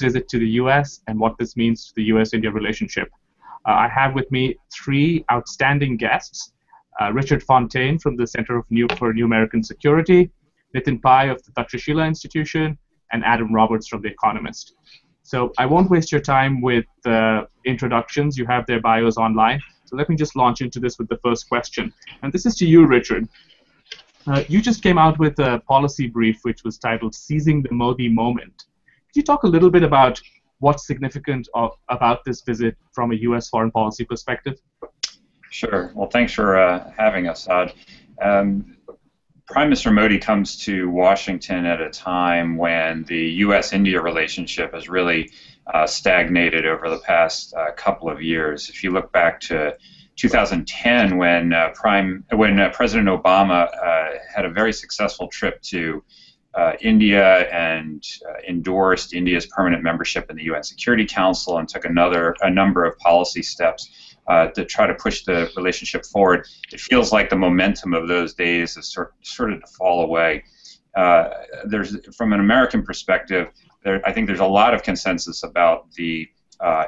visit to the US and what this means to the US-India relationship. I have with me three outstanding guests: Richard Fontaine from the Center for New American Security, Nitin Pai of the Takshashila Institution, and Adam Roberts from The Economist. So I won't waste your time with introductions. You have their bios online. So let me just launch into this with the first question. And this is to you, Richard. You just came out with a policy brief which was titled Seizing the Modi Moment. Could you talk a little bit about what's significant about this visit from a U.S. foreign policy perspective? Sure. Well, thanks for having us, Saad. Prime Minister Modi comes to Washington at a time when the U.S.-India relationship has really stagnated over the past couple of years. If you look back to 2010, when President Obama had a very successful trip to India and endorsed India's permanent membership in the UN Security Council and took a number of policy steps to try to push the relationship forward, it feels like the momentum of those days has started to fall away. From an American perspective, I think there's a lot of consensus about the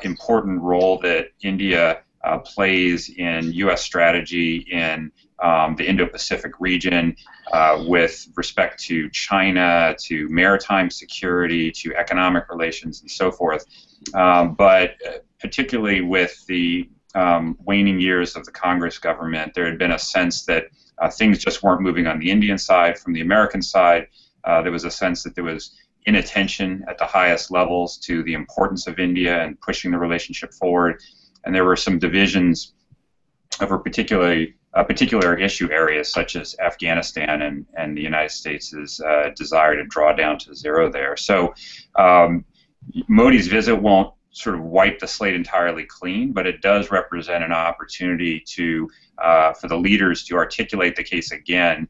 important role that India plays in U.S. strategy in the Indo-Pacific region with respect to China, to maritime security, to economic relations, and so forth. But particularly with the waning years of the Congress government, there had been a sense that things just weren't moving on the Indian side. From the American side, there was a sense that there was inattention at the highest levels to the importance of India and pushing the relationship forward. And there were some divisions over particular issue areas such as Afghanistan and the United States' desire to draw down to zero there. So Modi's visit won't sort of wipe the slate entirely clean, but it does represent an opportunity for the leaders to articulate the case again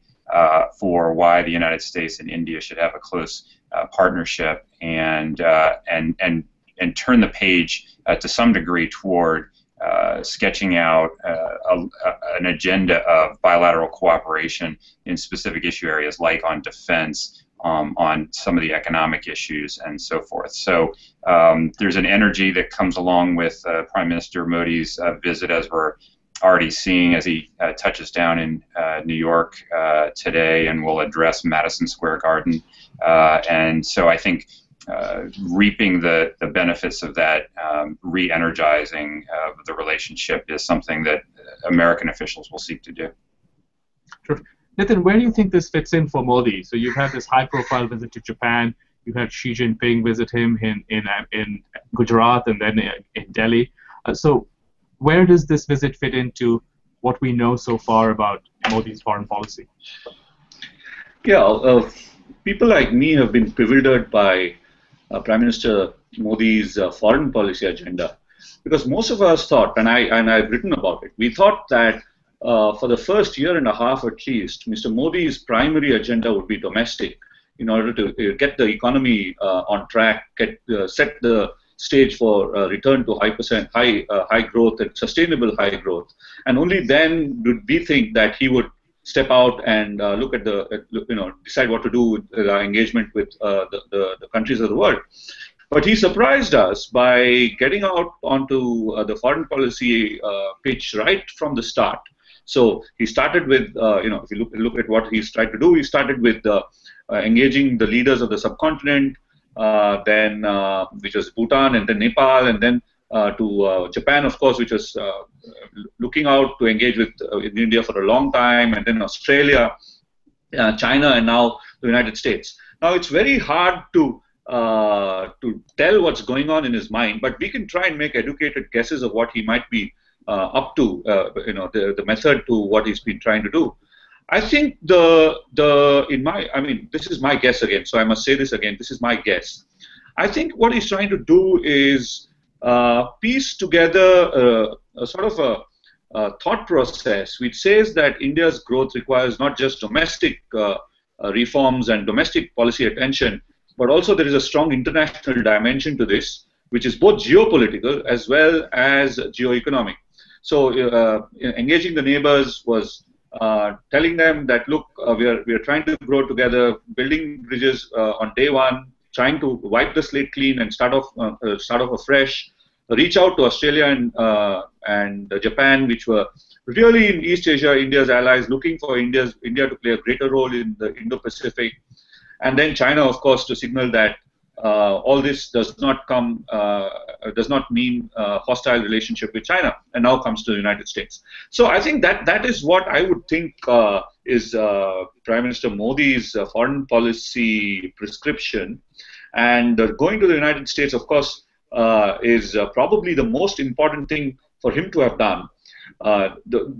for why the United States and India should have a close partnership and turn the page to some degree toward sketching out an agenda of bilateral cooperation in specific issue areas like on defense, on some of the economic issues, and so forth. So there's an energy that comes along with Prime Minister Modi's visit, as we're already seeing as he touches down in New York today and will address Madison Square Garden. And so I think reaping the benefits of that re-energizing of the relationship is something that American officials will seek to do. Sure. Nitin, where do you think this fits in for Modi? So you've had this high-profile visit to Japan. You had Xi Jinping visit him in Gujarat and then in Delhi. So where does this visit fit into what we know so far about Modi's foreign policy? Yeah, people like me have been bewildered by Prime Minister Modi's foreign policy agenda, because most of us thought, and I've written about it, we thought that for the first year and a half at least, Mr. Modi's primary agenda would be domestic in order to get the economy on track, set the stage for return to high growth and sustainable high growth. And only then did we think that he would step out and look at decide what to do with engagement with the countries of the world. But he surprised us by getting out onto the foreign policy pitch right from the start. So he started with, if you look at what he's tried to do, he started with engaging the leaders of the subcontinent, then which was Bhutan, and then Nepal, and then to Japan, of course, which was looking out to engage with India for a long time, and then Australia, China, and now the United States. Now it's very hard to tell what's going on in his mind, but we can try and make educated guesses of what he might be up to, the method to what he's been trying to do. I think this is my guess again, so I must say this again, this is my guess. I think what he's trying to do is piece together a sort of a thought process which says that India's growth requires not just domestic reforms and domestic policy attention, but also there is a strong international dimension to this, which is both geopolitical as well as geoeconomic. So engaging the neighbors was telling them that, look, we are trying to grow together, building bridges on day one. trying to wipe the slate clean and start off afresh, reach out to Australia and Japan, which were really in East Asia, India's allies, looking for India to play a greater role in the Indo-Pacific, and then China, of course, to signal that all this does not mean hostile relationship with China, and now comes to the United States. So I think that is what I would think is Prime Minister Modi's foreign policy prescription, and going to the United States, of course, is probably the most important thing for him to have done.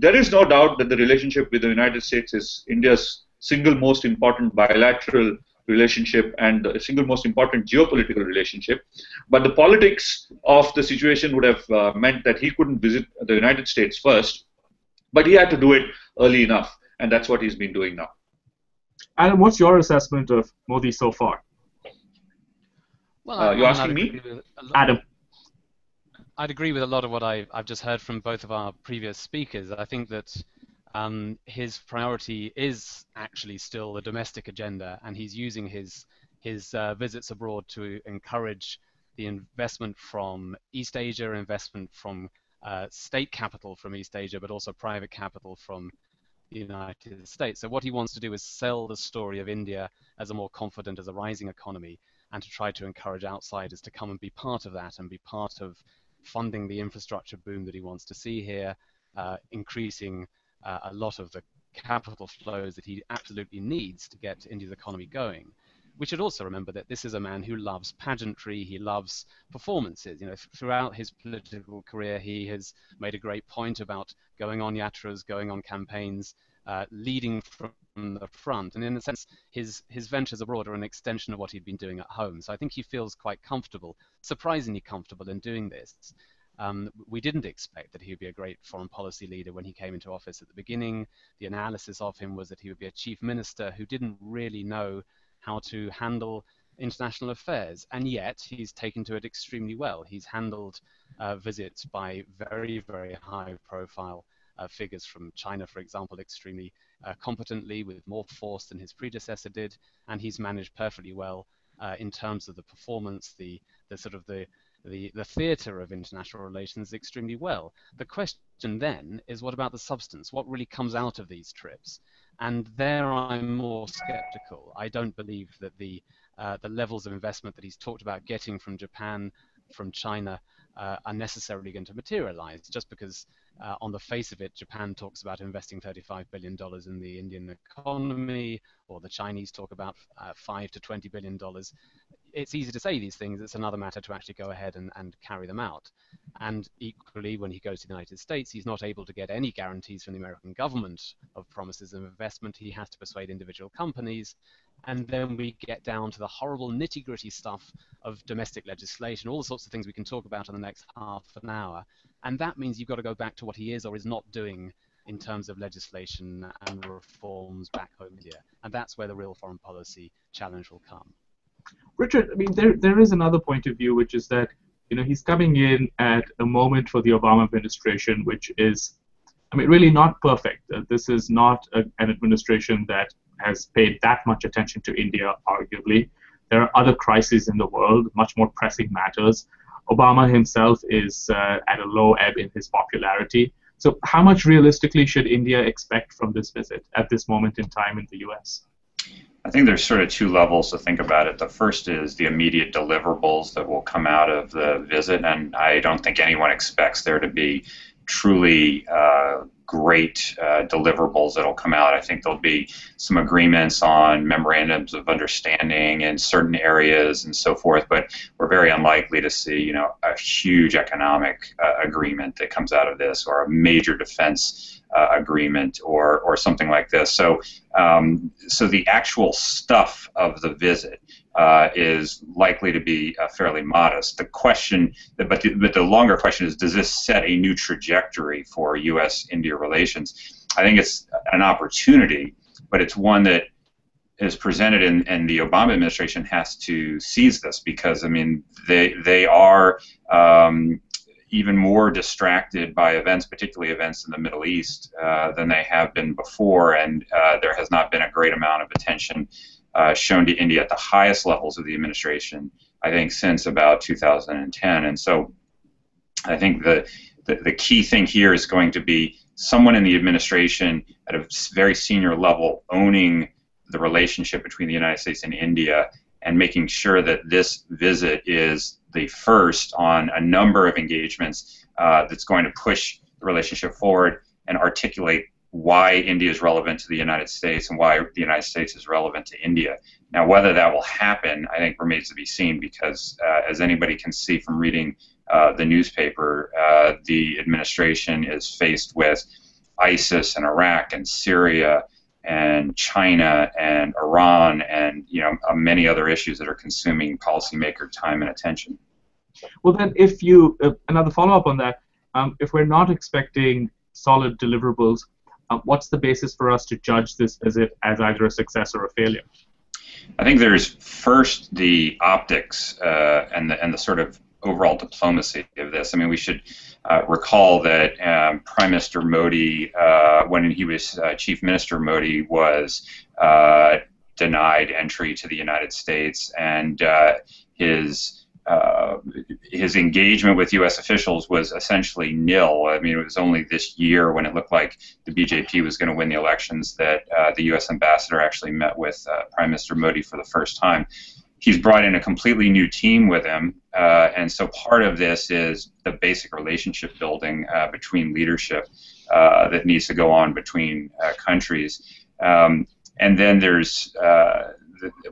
There is no doubt that the relationship with the United States is India's single most important bilateral relationship and the single most important geopolitical relationship. But the politics of the situation would have meant that he couldn't visit the United States first, but he had to do it early enough, and that's what he's been doing now. Adam, what's your assessment of Modi so far? Well, you're asking me? Adam. I'd agree with a lot of what I've just heard from both of our previous speakers. I think that his priority is actually still the domestic agenda, and he's using his visits abroad to encourage the investment from East Asia, investment from state capital from East Asia, but also private capital from the United States. So what he wants to do is sell the story of India as a more confident, as a rising economy, and to try to encourage outsiders to come and be part of that and be part of funding the infrastructure boom that he wants to see here, increasing a lot of the capital flows that he absolutely needs to get India's economy going. We should also remember that this is a man who loves pageantry, he loves performances. You know, throughout his political career, he has made a great point about going on yatras, going on campaigns, leading from the front. And in a sense, his ventures abroad are an extension of what he'd been doing at home. So I think he feels quite comfortable, surprisingly comfortable in doing this. We didn't expect that he would be a great foreign policy leader when he came into office at the beginning. The analysis of him was that he would be a chief minister who didn't really know how to handle international affairs, and yet he's taken to it extremely well. He's handled visits by very, very high-profile figures from China, for example, extremely competently, with more force than his predecessor did, and he's managed perfectly well in terms of the performance, the theatre of international relations extremely well. The question then is, what about the substance? What really comes out of these trips? And there I'm more skeptical. I don't believe that the levels of investment that he's talked about getting from Japan, from China, are necessarily going to materialize, just because on the face of it, Japan talks about investing $35 billion in the Indian economy, or the Chinese talk about $5 to $20 billion. It's easy to say these things. It's another matter to actually go ahead and carry them out. And equally, when he goes to the United States, he's not able to get any guarantees from the American government of promises of investment. He has to persuade individual companies. And then we get down to the horrible nitty-gritty stuff of domestic legislation, all the sorts of things we can talk about in the next half an hour. And that means you've got to go back to what he is or is not doing in terms of legislation and reforms back home here. And that's where the real foreign policy challenge will come. Richard, I mean, there is another point of view, which is that, you know, he's coming in at a moment for the Obama administration, which is, I mean, really not perfect. This is not an administration that has paid that much attention to India, arguably. There are other crises in the world, much more pressing matters. Obama himself is at a low ebb in his popularity. So how much realistically should India expect from this visit at this moment in time in the U.S.? I think there's sort of two levels to think about it. The first is the immediate deliverables that will come out of the visit, and I don't think anyone expects there to be truly great deliverables that will come out. I think there'll be some agreements on memorandums of understanding in certain areas and so forth, but we're very unlikely to see, you know, a huge economic agreement that comes out of this, or a major defense agreement, or something like this. So, so the actual stuff of the visit is likely to be fairly modest. The question, but the longer question is, does this set a new trajectory for U.S.-India relations? I think it's an opportunity, but it's one that is presented, and the Obama administration has to seize this, because, I mean, they are even more distracted by events, particularly events in the Middle East, than they have been before, and there has not been a great amount of attention shown to India at the highest levels of the administration, I think, since about 2010. And so I think the key thing here is going to be someone in the administration at a very senior level owning the relationship between the United States and India and making sure that this visit is the first on a number of engagements that's going to push the relationship forward and articulate why India is relevant to the United States and why the United States is relevant to India. Now, whether that will happen, I think, remains to be seen because, as anybody can see from reading the newspaper, the administration is faced with ISIS and Iraq and Syria and China and Iran and many other issues that are consuming policymaker time and attention. Well, then, if you another follow-up on that, if we're not expecting solid deliverables, what's the basis for us to judge this as either a success or a failure? I think there's first the optics and the sort of overall diplomacy of this. I mean, we should recall that Prime Minister Modi, when he was Chief Minister, Modi was denied entry to the United States, and his engagement with U.S. officials was essentially nil. I mean, it was only this year when it looked like the BJP was going to win the elections that the U.S. ambassador actually met with Prime Minister Modi for the first time. He's brought in a completely new team with him, and so part of this is the basic relationship building between leadership that needs to go on between countries. And then there's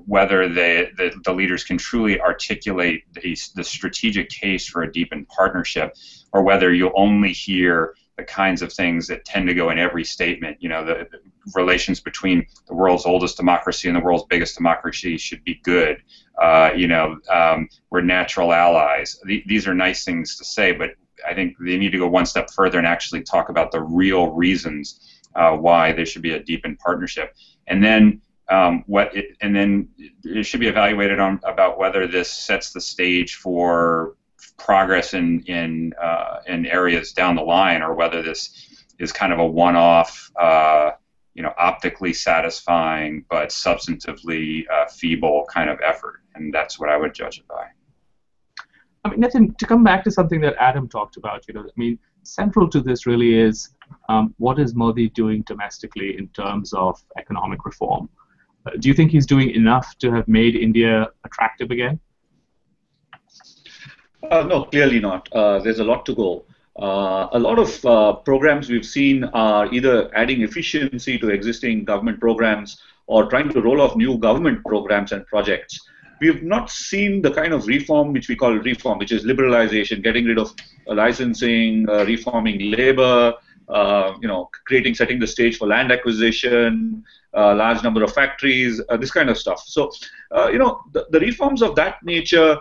whether the leaders can truly articulate the strategic case for a deepened partnership, or whether you'll only hear the kinds of things that tend to go in every statement. The relations between the world's oldest democracy and the world's biggest democracy should be good. We're natural allies. These are nice things to say, but I think they need to go one step further and actually talk about the real reasons why there should be a deepened partnership. And then it should be evaluated about whether this sets the stage for progress in areas down the line, or whether this is kind of a one-off, optically satisfying but substantively feeble kind of effort, and that's what I would judge it by. I mean, Nitin, to come back to something that Adam talked about, central to this really is what is Modi doing domestically in terms of economic reform? Do you think he's doing enough to have made India attractive again? No, clearly not. There's a lot to go. A lot of programs we've seen are either adding efficiency to existing government programs or trying to roll off new government programs and projects. We've not seen the kind of reform which we call reform, which is liberalization, getting rid of licensing, reforming labor, setting the stage for land acquisition, large number of factories, this kind of stuff. So, the reforms of that nature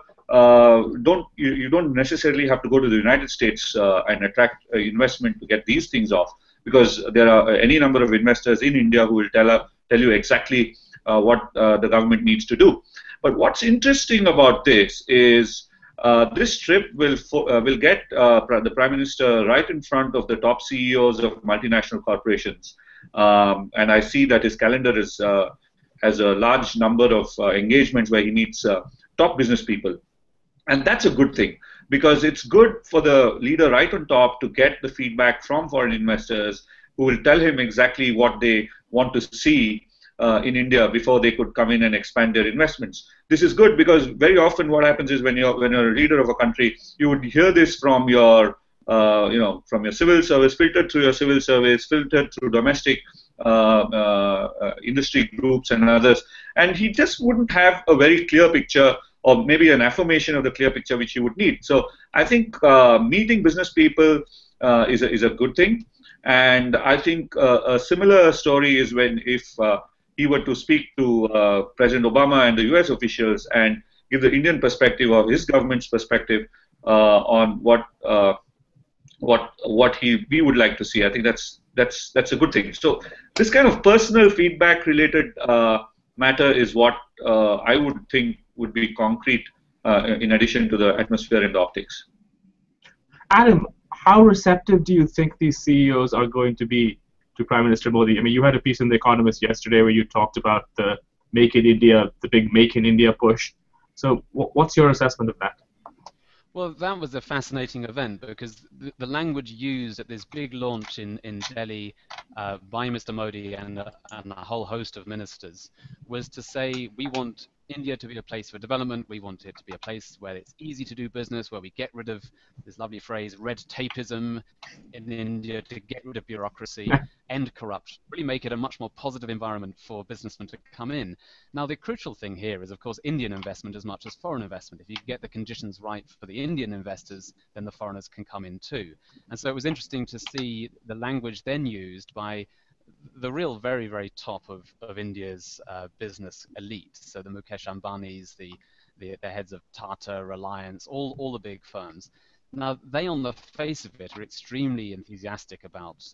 you don't necessarily have to go to the United States and attract investment to get these things off, because there are any number of investors in India who will tell you exactly what the government needs to do. But what's interesting about this is this trip will get the Prime Minister right in front of the top CEOs of multinational corporations, and I see that his calendar has a large number of engagements where he meets top business people. And that's a good thing, because it's good for the leader right on top to get the feedback from foreign investors who will tell him exactly what they want to see in India before they could come in and expand their investments. This is good because very often what happens is when you're a leader of a country, you would hear this from your from your civil service, filtered through your civil service, filtered through domestic industry groups and others, and he just wouldn't have a very clear picture, or maybe an affirmation of the clear picture which you would need. So I think meeting business people is a good thing, and I think a similar story is if he were to speak to President Obama and the U.S. officials and give the Indian perspective or his government's perspective on what we would like to see. I think that's a good thing. So this kind of personal feedback related matter is what I would think would be concrete in addition to the atmosphere and the optics. Adam, how receptive do you think these CEOs are going to be to Prime Minister Modi? I mean, you had a piece in The Economist yesterday where you talked about the Make in India, the big Make in India push. So what's your assessment of that? Well, that was a fascinating event because the language used at this big launch in Delhi by Mr. Modi and a whole host of ministers was to say, we want India to be a place for development, we want it to be a place where it's easy to do business, where we get rid of this lovely phrase, red tapeism in India, to get rid of bureaucracy, end corruption, really make it a much more positive environment for businessmen to come in. Now, the crucial thing here is, of course, Indian investment as much as foreign investment. If you get the conditions right for the Indian investors, then the foreigners can come in too. And so it was interesting to see the language then used by the real very, very top of India's business elite. So the Mukesh Ambanis, the heads of Tata, Reliance, all the big firms. Now, they on the face of it are extremely enthusiastic about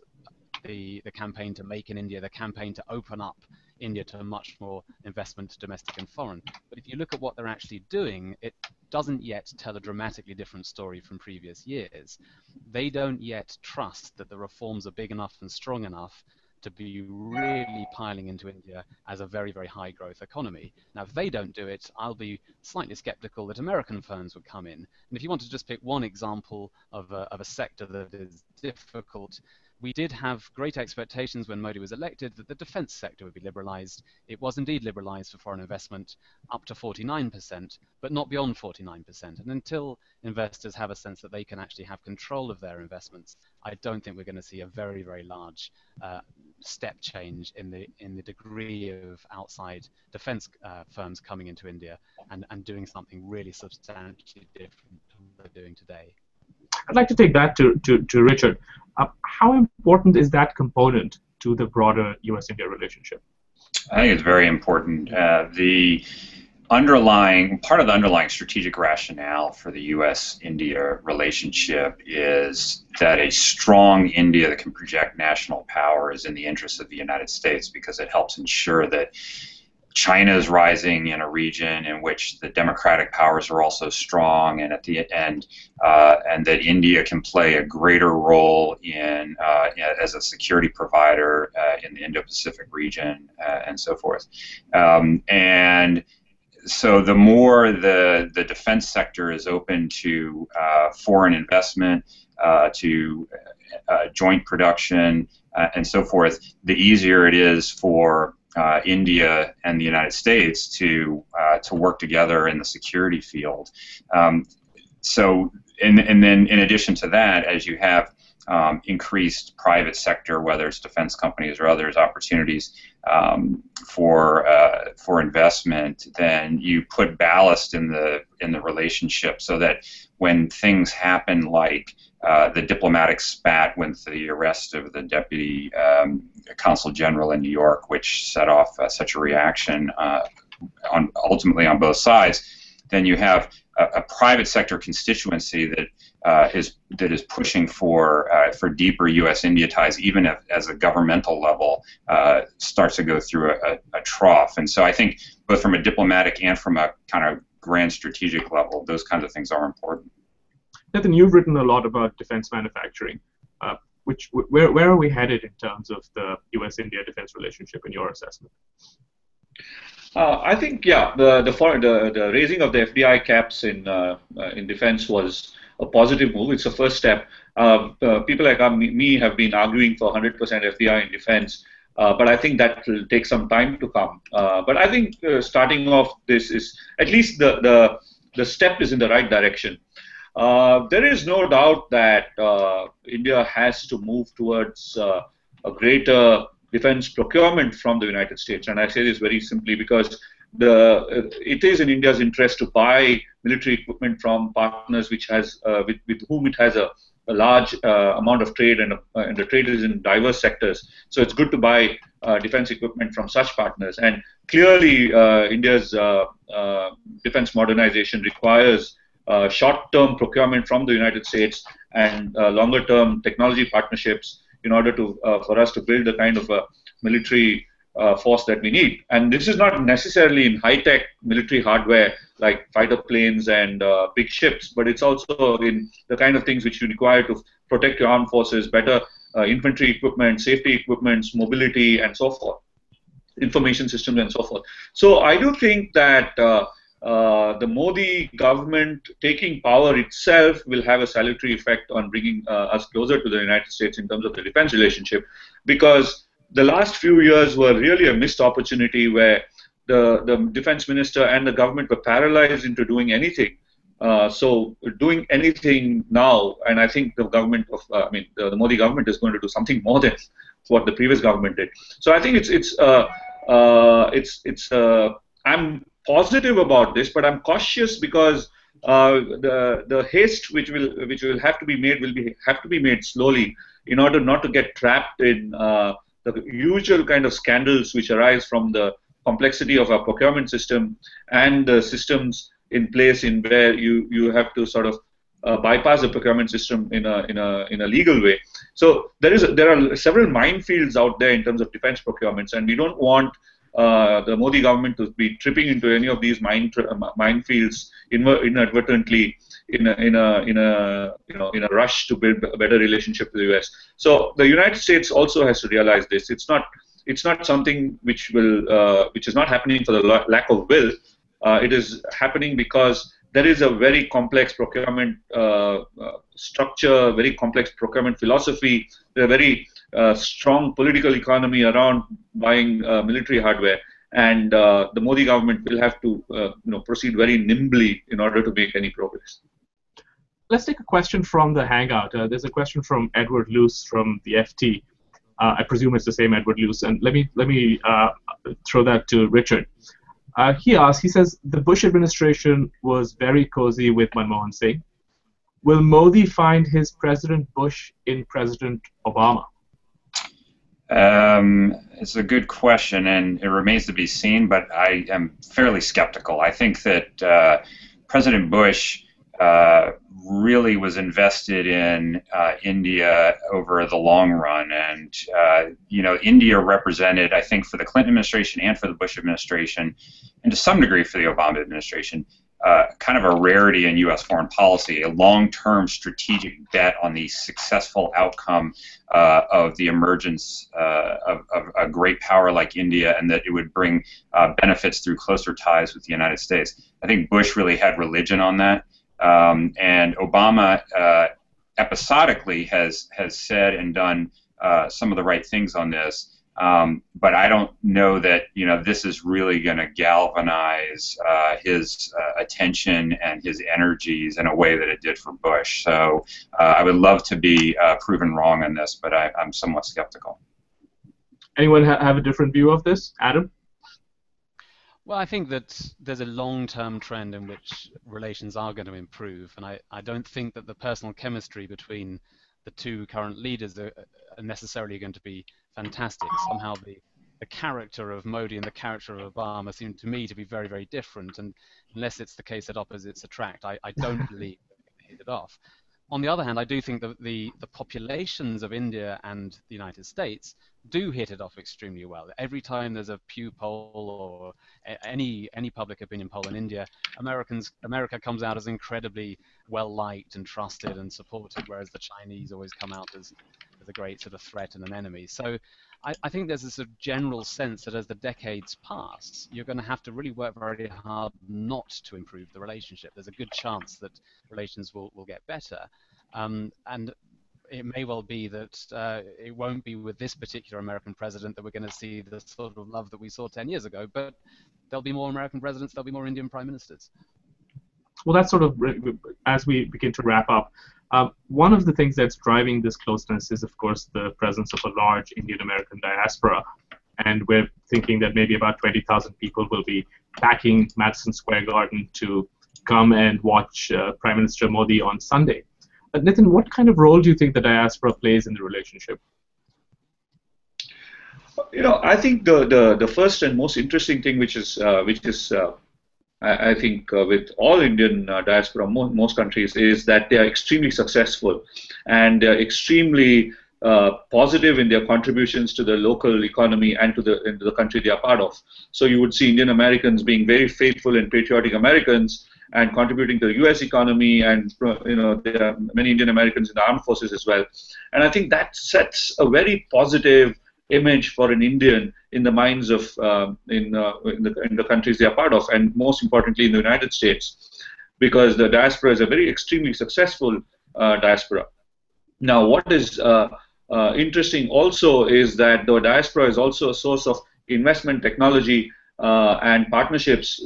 the campaign to make in India, the campaign to open up India to much more investment, domestic and foreign. But if you look at what they're actually doing, it doesn't yet tell a dramatically different story from previous years. They don't yet trust that the reforms are big enough and strong enough to be really piling into India as a very, very high growth economy. Now, if they don't do it, I'll be slightly skeptical that American firms would come in. And if you want to just pick one example of a sector that is difficult, we did have great expectations when Modi was elected that the defense sector would be liberalized. It was indeed liberalized for foreign investment up to 49%, but not beyond 49%. And until investors have a sense that they can actually have control of their investments, I don't think we're going to see a very, very large step change in the degree of outside defense firms coming into India and doing something really substantially different to what they're doing today. I'd like to take that to Richard. How important is that component to the broader US-India relationship? I think it's very important. Part of the underlying strategic rationale for the US-India relationship is that a strong India that can project national power is in the interest of the United States, because it helps ensure that China is rising in a region in which the democratic powers are also strong, and at the end, and that India can play a greater role in as a security provider in the Indo-Pacific region, and so forth. And so the more the defense sector is open to foreign investment, to joint production, and so forth, the easier it is for India and the United States to work together in the security field. So, and then in addition to that, as you have increased private sector, whether it's defense companies or others, opportunities for investment, then you put ballast in the relationship, so that when things happen like the diplomatic spat with the arrest of the deputy consul general in New York, which set off such a reaction ultimately on both sides, then you have a private sector constituency that is pushing for deeper U.S.-India ties, even as a governmental level starts to go through a trough. And so I think both from a diplomatic and from a kind of grand strategic level, those kinds of things are important. Nitin, you've written a lot about defense manufacturing. Where are we headed in terms of the U.S.-India defense relationship in your assessment? I think, yeah, the raising of the FDI caps in defense was a positive move. It's a first step. People like me have been arguing for 100% FDI in defense, but I think that will take some time to come. But I think starting off, this is at least the step is in the right direction. There is no doubt that India has to move towards a greater defense procurement from the United States, and I say this very simply because it is in India's interest to buy military equipment from partners which has with whom it has a large amount of trade, and the trade is in diverse sectors. So it's good to buy defense equipment from such partners, and clearly India's defense modernization requires short-term procurement from the United States and longer-term technology partnerships in order to for us to build the kind of military force that we need. And this is not necessarily in high-tech military hardware like fighter planes and big ships, but it's also in the kind of things which you require to protect your armed forces, better infantry equipment, safety equipment, mobility, and so forth. information systems and so forth. So I do think that the Modi government taking power itself will have a salutary effect on bringing us closer to the United States in terms of the defense relationship, because the last few years were really a missed opportunity where the defense minister and the government were paralyzed into doing anything. So doing anything now, and I think the government of, the Modi government is going to do something more than what the previous government did. So I think I'm positive about this, but I'm cautious because the haste which will have to be made have to be made slowly in order not to get trapped in the usual kind of scandals which arise from the complexity of our procurement system and the systems in place in where you have to sort of bypass the procurement system in a legal way. So there are several minefields out there in terms of defense procurements, and we don't want the Modi government to be tripping into any of these minefields inadvertently in a rush to build a better relationship with the US. So the United States also has to realize this. It's not something which is not happening for the lack of will. It is happening because there is a very complex procurement structure, very complex procurement philosophy, a very strong political economy around buying military hardware, and the Modi government will have to proceed very nimbly in order to make any progress. Let's take a question from the Hangout. There's a question from Edward Luce from the FT. I presume it's the same Edward Luce, and let me throw that to Richard. He says, the Bush administration was very cozy with Manmohan Singh. Will Modi find his President Bush in President Obama? It's a good question, and it remains to be seen, but I am fairly skeptical. I think that President Bush really was invested in India over the long run, and India represented, I think, for the Clinton administration and for the Bush administration, and to some degree for the Obama administration, kind of a rarity in U.S. foreign policy, a long-term strategic bet on the successful outcome of the emergence of a great power like India, and that it would bring benefits through closer ties with the United States. I think Bush really had religion on that. And Obama episodically has said and done some of the right things on this, but I don't know that this is really going to galvanize his attention and his energies in a way that it did for Bush. So I would love to be proven wrong on this, but I'm somewhat skeptical. Anyone have a different view of this? Adam? Well, I think that there's a long-term trend in which relations are going to improve, and I don't think that the personal chemistry between the two current leaders are necessarily going to be fantastic. Somehow the character of Modi and the character of Obama seem to me to be very, very different, and unless it's the case that opposites attract, I don't believe they hit it off. On the other hand, I do think that the populations of India and the United States do hit it off extremely well. Every time there's a Pew poll or any public opinion poll in India, America comes out as incredibly well liked and trusted and supported, whereas the Chinese always come out as a great sort of threat and an enemy. So I think there's a sort of general sense that as the decades pass, you're going to have to really work very hard not to improve the relationship. There's a good chance that relations will get better. And it may well be that it won't be with this particular American president that we're going to see the sort of love that we saw 10 years ago, but there'll be more American presidents, there'll be more Indian prime ministers. Well, that's sort of, as we begin to wrap up, one of the things that's driving this closeness is, of course, the presence of a large Indian-American diaspora. And we're thinking that maybe about 20,000 people will be packing Madison Square Garden to come and watch Prime Minister Modi on Sunday. Nitin, what kind of role do you think the diaspora plays in the relationship? I think the first and most interesting thing, which is I think with all Indian diaspora, most countries, is that they are extremely successful and they're extremely positive in their contributions to the local economy and to the country they are part of. So you would see Indian Americans being very faithful and patriotic Americans and contributing to the U.S. economy, and there are many Indian Americans in the armed forces as well. And I think that sets a very positive image for an Indian in the minds of in the countries they are part of, and most importantly in the United States, because the diaspora is a very extremely successful diaspora. Now, what is interesting also is that the diaspora is also a source of investment, technology, and partnerships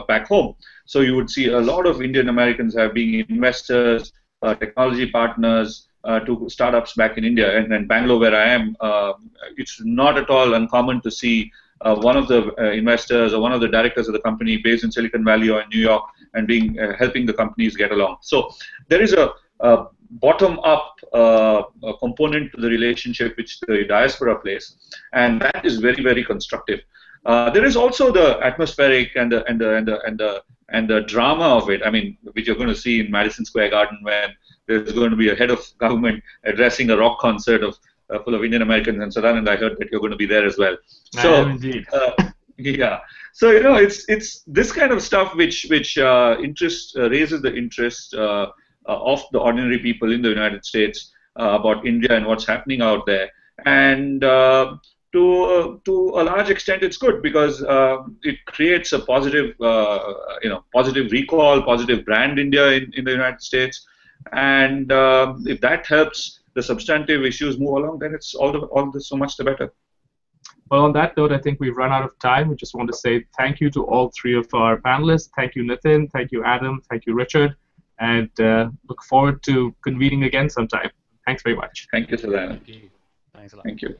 back home. So you would see a lot of Indian Americans have been investors, technology partners to startups back in India. And Bangalore, where I am, it's not at all uncommon to see one of the investors or one of the directors of the company based in Silicon Valley or in New York and helping the companies get along. So there is a bottom-up component to the relationship which the diaspora plays, and that is very, very constructive. There is also the atmospheric and the drama of it. I mean, which you're going to see in Madison Square Garden when there's going to be a head of government addressing a rock concert full of Indian Americans. And Sadanand, I heard that you're going to be there as well. So, indeed. Yeah. So it's this kind of stuff which raises the interest of the ordinary people in the United States about India and what's happening out there. And to a large extent, it's good because it creates a positive, positive recall, positive brand India in the United States. And if that helps the substantive issues move along, then it's all so much the better. Well, on that note, I think we've run out of time. We just want to say thank you to all three of our panelists. Thank you, Nitin. Thank you, Adam. Thank you, Richard. And look forward to convening again sometime. Thanks very much. Thank you, Sadanand. Thank you. Thanks a lot. Thank you.